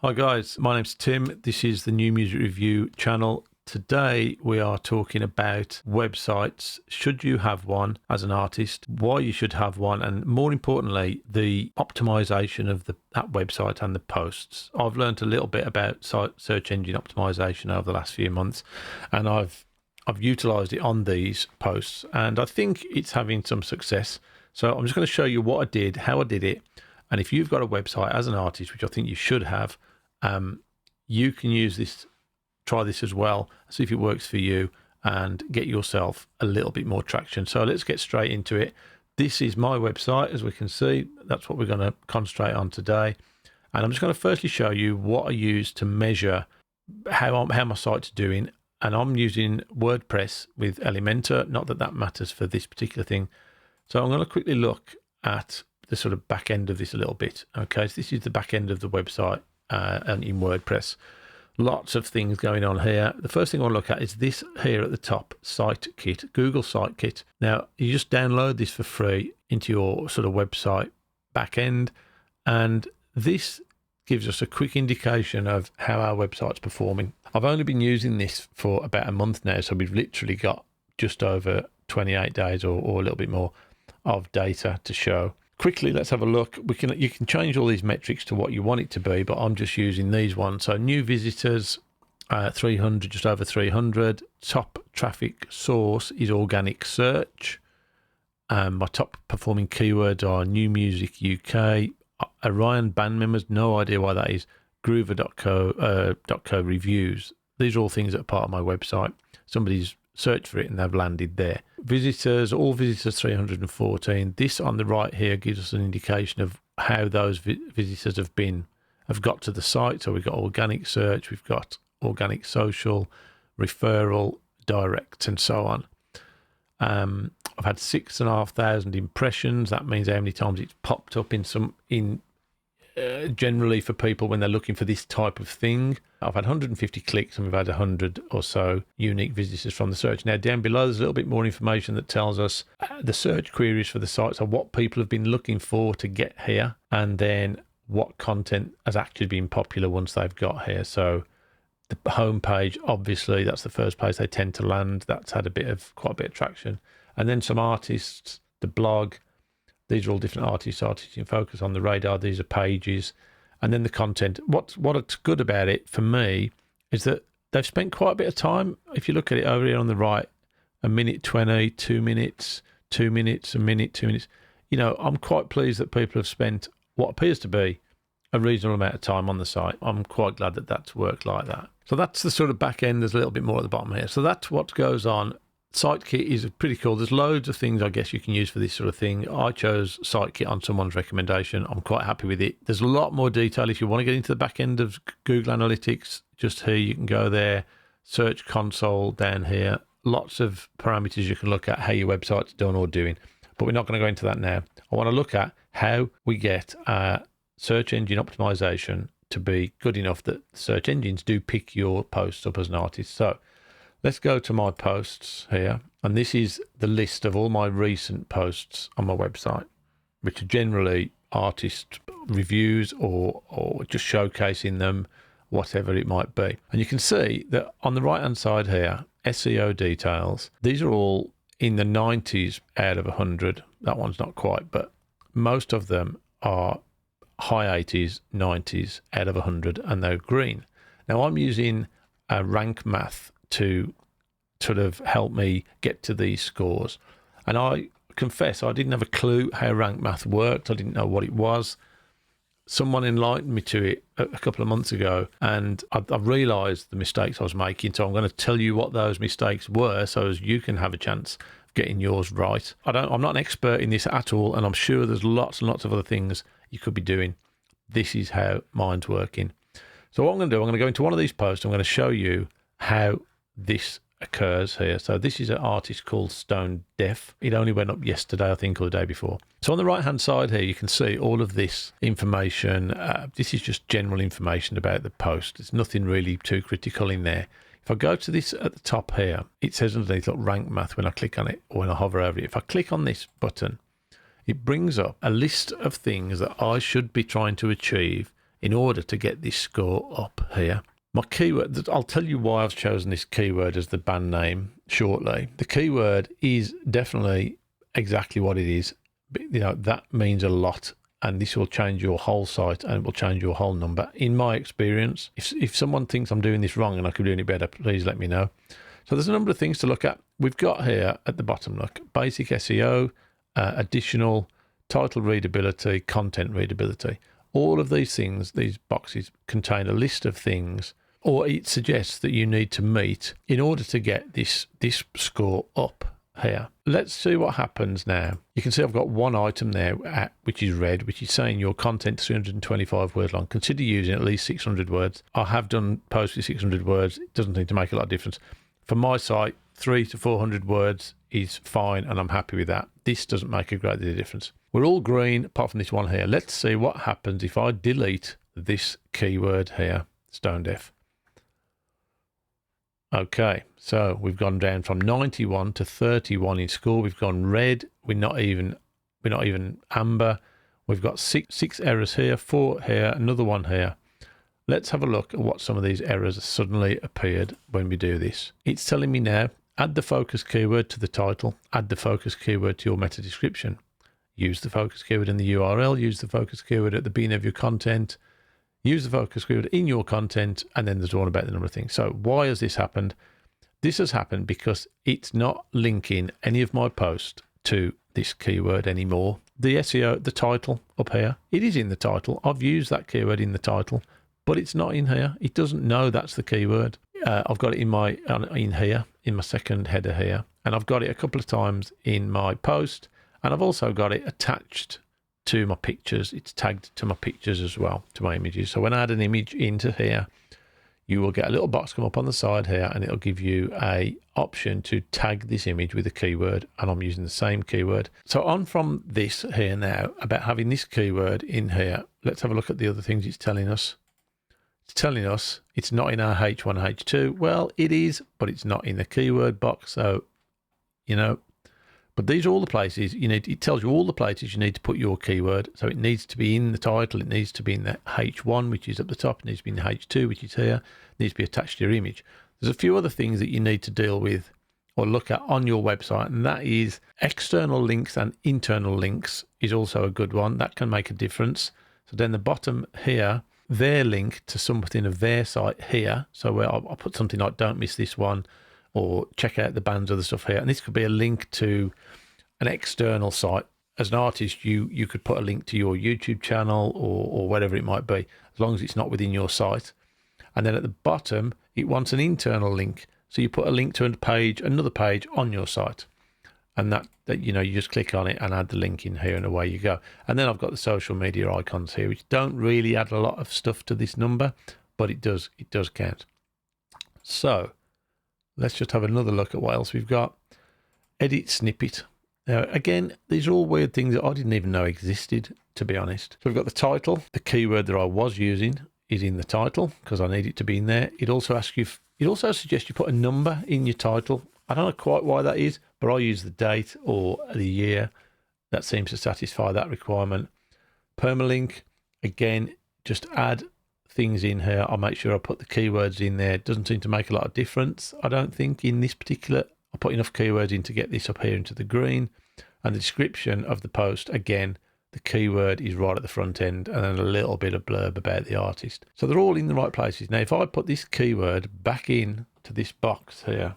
Hi guys, my name's Tim. This is the New Music Review channel. Today we are talking about websites. Should you have one as an artist? Why you should have one, and more importantly, the optimization of that website and the posts. I've learned a little bit about search engine optimization over the last few months, and I've utilized it on these posts, and I think it's having some success. So I'm just going to show you what I did, how I did it, and if you've got a website as an artist, which I think you should have, you can use this, try this as well, see if it works for you and get yourself a little bit more traction. So let's get straight into it. This is my website, as we can see. That's what we're going to concentrate on today. And I'm just going to firstly show you what I use to measure how my site's doing. And I'm using WordPress with Elementor. Not that that matters for this particular thing. So I'm going to quickly look at the sort of back end of this a little bit. Okay, so this is the back end of the website and in WordPress. Lots of things going on here. The first thing I want to look at is this here at the top, Site Kit, Google Site Kit. Now, you just download this for free into your sort of website back end, and this gives us a quick indication of how our website's performing. I've only been using this for about a month now, so we've literally got just over 28 days or a little bit more of data to show. Quickly, let's have a look. You can change all these metrics to what you want it to be, but I'm just using these ones. So new visitors, 300, just over 300. Top traffic source is organic search. My top performing keywords are new music UK, Orion band members, no idea why that is, groover.co reviews. These are all things that are part of my website. Somebody's search for it and they've landed there. Visitors, all visitors 314. This on the right here gives us an indication of how those visitors have got to the site. So we've got organic search, we've got organic social, referral, direct, and so on. I've had 6,500 impressions. That means how many times it's popped up generally for people when they're looking for this type of thing. I've had 150 clicks and we've had 100 or so unique visitors from the search. Now down below there's a little bit more information that tells us the search queries for the site, so what people have been looking for to get here, and then what content has actually been popular once they've got here. So the home page, obviously that's the first place they tend to land. That's had quite a bit of traction. And then some artists, the blog. These are all different artists in focus, on the radar. These are pages. And then the content. What's good about it for me is that they've spent quite a bit of time. If you look at it over here on the right, 1:20, 2 minutes, 2 minutes, a minute, 2 minutes. You know, I'm quite pleased that people have spent what appears to be a reasonable amount of time on the site. I'm quite glad that that's worked like that. So that's the sort of back end. There's a little bit more at the bottom here. So that's what goes on. SiteKit is pretty cool. There's loads of things I guess you can use for this sort of thing. I chose SiteKit on someone's recommendation. I'm quite happy with it. There's a lot more detail if you want to get into the back end of Google Analytics. Just here, you can go there, Search Console down here. Lots of parameters you can look at how your website's done or doing. But we're not going to go into that now. I want to look at how we get search engine optimization to be good enough that search engines do pick your posts up as an artist. So let's go to my posts here, and this is the list of all my recent posts on my website, which are generally artist reviews or just showcasing them, whatever it might be. And you can see that on the right hand side here, SEO details, these are all in the 90s out of 100. That one's not quite, but most of them are high 80s, 90s out of 100, and they're green. Now I'm using RankMath to sort of help me get to these scores. And I confess, I didn't have a clue how RankMath worked. I didn't know what it was. Someone enlightened me to it a couple of months ago, and I realised the mistakes I was making. So I'm going to tell you what those mistakes were so as you can have a chance of getting yours right. I'm not an expert in this at all, and I'm sure there's lots and lots of other things you could be doing. This is how mine's working. So what I'm going to do, I'm going to go into one of these posts. I'm going to show you how this occurs here. So this is an artist called Stone Deaf. It only went up yesterday, I think, or the day before. So on the right hand side here, you can see all of this information. This is just general information about the post. There's nothing really too critical in there. If I go to this at the top here, it says underneath, look, RankMath when I click on it or when I hover over it. If I click on this button, it brings up a list of things that I should be trying to achieve in order to get this score up here. My keyword, I'll tell you why I've chosen this keyword as the band name shortly. The keyword is definitely exactly what it is. You know, that means a lot, and this will change your whole site and it will change your whole number. In my experience, if someone thinks I'm doing this wrong and I could be doing it better, please let me know. So there's a number of things to look at. We've got here at the bottom, look, basic SEO, additional, title readability, content readability. All of these things, these boxes contain a list of things, or it suggests that you need to meet in order to get this score up here. Let's see what happens now. You can see I've got one item there, which is red, which is saying your content is 325 words long. Consider using at least 600 words. I have done posts with 600 words. It doesn't seem to make a lot of difference. For my site, 300 to 400 words is fine, and I'm happy with that. This doesn't make a great deal of difference. We're all green apart from this one here. Let's see what happens if I delete this keyword here, stone deaf. Okay, so we've gone down from 91 to 31 in score. We've gone red. We're not even amber. We've got six errors here, 4 here, another one here. Let's have a look at what some of these errors suddenly appeared when we do this. It's telling me now, add the focus keyword to the title, add the focus keyword to your meta description, use the focus keyword in the URL, use the focus keyword at the beginning of your content, use the focus keyword in your content, and then there's one about the number of things. So why has this happened? This has happened because it's not linking any of my posts to this keyword anymore. The SEO, the title up here, it is in the title. I've used that keyword in the title, but it's not in here. It doesn't know that's the keyword. I've got it in here, in my second header here, and I've got it a couple of times in my post, and I've also got it attached to my pictures. It's tagged to my pictures as well, to my images. So when I add an image into here, you will get a little box come up on the side here, and it'll give you a option to tag this image with a keyword, and I'm using the same keyword. So on from this here now, about having this keyword in here, let's have a look at the other things it's telling us. It's telling us it's not in our H1, H2. Well, it is, but it's not in the keyword box. So, you know, but these are all the places you need. It tells you all the places you need to put your keyword. So it needs to be in the title. It needs to be in the H1, which is at the top. It needs to be in the H2, which is here. It needs to be attached to your image. There's a few other things that you need to deal with or look at on your website, and that is external links and internal links is also a good one. That can make a difference. So then the bottom here, their link to something of their site here. So where I'll put something like don't miss this one, or check out the band's other stuff here. And this could be a link to an external site. As an artist, you could put a link to your YouTube channel or whatever it might be, as long as it's not within your site. And then at the bottom, it wants an internal link. So you put a link to a page, another page on your site. And that you know, you just click on it and add the link in here, and away you go. And then I've got the social media icons here, which don't really add a lot of stuff to this number, but it does count. So let's just have another look at what else we've got. Edit snippet. Now, again, these are all weird things that I didn't even know existed, to be honest. So we've got the title. The keyword that I was using is in the title because I need it to be in there. It also asks you, it also suggests you put a number in your title. I don't know quite why that is, but I use the date or the year. That seems to satisfy that requirement. Permalink, again, just add things in here. I'll make sure I put the keywords in there. It doesn't seem to make a lot of difference, I don't think, in this particular. I put enough keywords in to get this up here into the green. And the description of the post, again, the keyword is right at the front end, and then a little bit of blurb about the artist. So they're all in the right places. Now, if I put this keyword back in to this box here,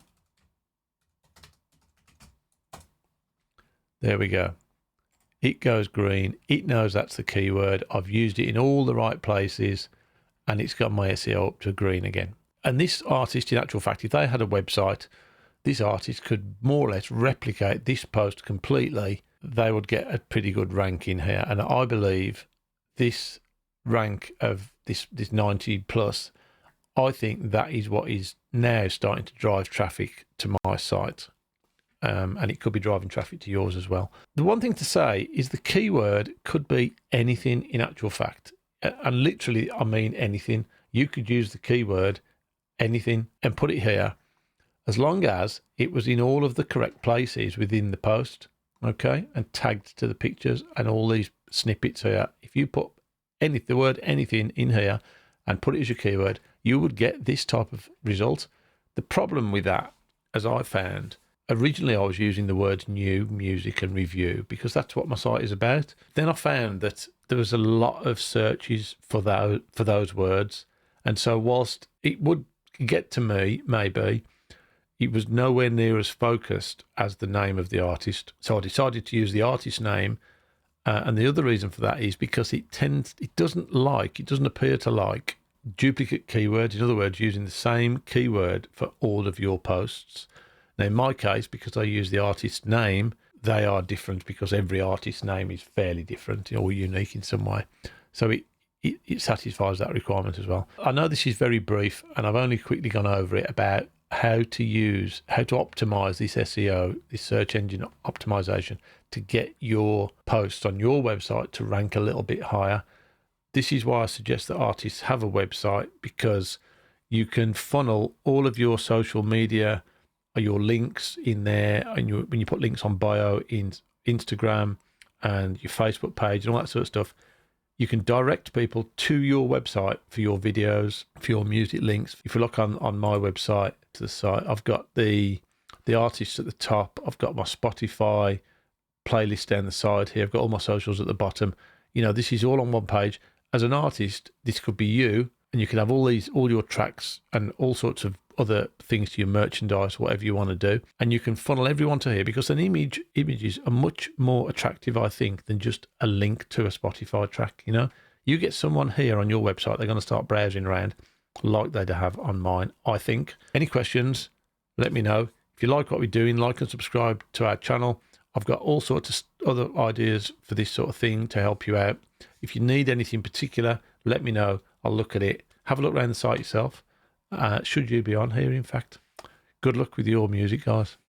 there we go. It goes green. It knows that's the keyword. I've used it in all the right places, and it's got my SEO up to green again. And this artist, in actual fact, if they had a website, this artist could more or less replicate this post completely. They would get a pretty good rank in here. And I believe this rank of this 90 plus, I think that is what is now starting to drive traffic to my site. And it could be driving traffic to yours as well. The one thing to say is the keyword could be anything in actual fact. And literally, I mean anything. You could use the keyword anything and put it here, as long as it was in all of the correct places within the post, okay, and tagged to the pictures and all these snippets here. If you put the word anything in here and put it as your keyword, you would get this type of result. The problem with that, as I found, originally I was using the words new, music and review because that's what my site is about. Then I found that there was a lot of searches for those words. And so whilst it would get to me, maybe, it was nowhere near as focused as the name of the artist. So I decided to use the artist name. And the other reason for that is because it doesn't appear to like duplicate keywords. In other words, using the same keyword for all of your posts. Now, in my case, because I use the artist name, they are different because every artist name is fairly different or unique in some way. So it satisfies that requirement as well. I know this is very brief, and I've only quickly gone over it about how to optimize this SEO, this search engine optimization, to get your posts on your website to rank a little bit higher. This is why I suggest that artists have a website, because you can funnel all of your social media, your links in there, and when you put links on bio in Instagram and your Facebook page and all that sort of stuff, you can direct people to your website for your videos, for your music links. If you look on my website to the site, I've got the artists at the top. I've got my Spotify playlist down the side here. I've got all my socials at the bottom. This is all on one page. As an artist, this could be you, and you can have all your tracks and all sorts of other things to your merchandise, whatever you want to do. And you can funnel everyone to here, because an images are much more attractive, I think, than just a link to a Spotify track. You get someone here on your website, they're going to start browsing around like they'd have on mine, I think. Any questions, let me know. If you like what we're doing, like and subscribe to our channel. I've got all sorts of other ideas for this sort of thing to help you out. If you need anything particular, let me know. I'll look at it. Have a look around the site yourself. Should you be on here, in fact. Good luck with your music, guys.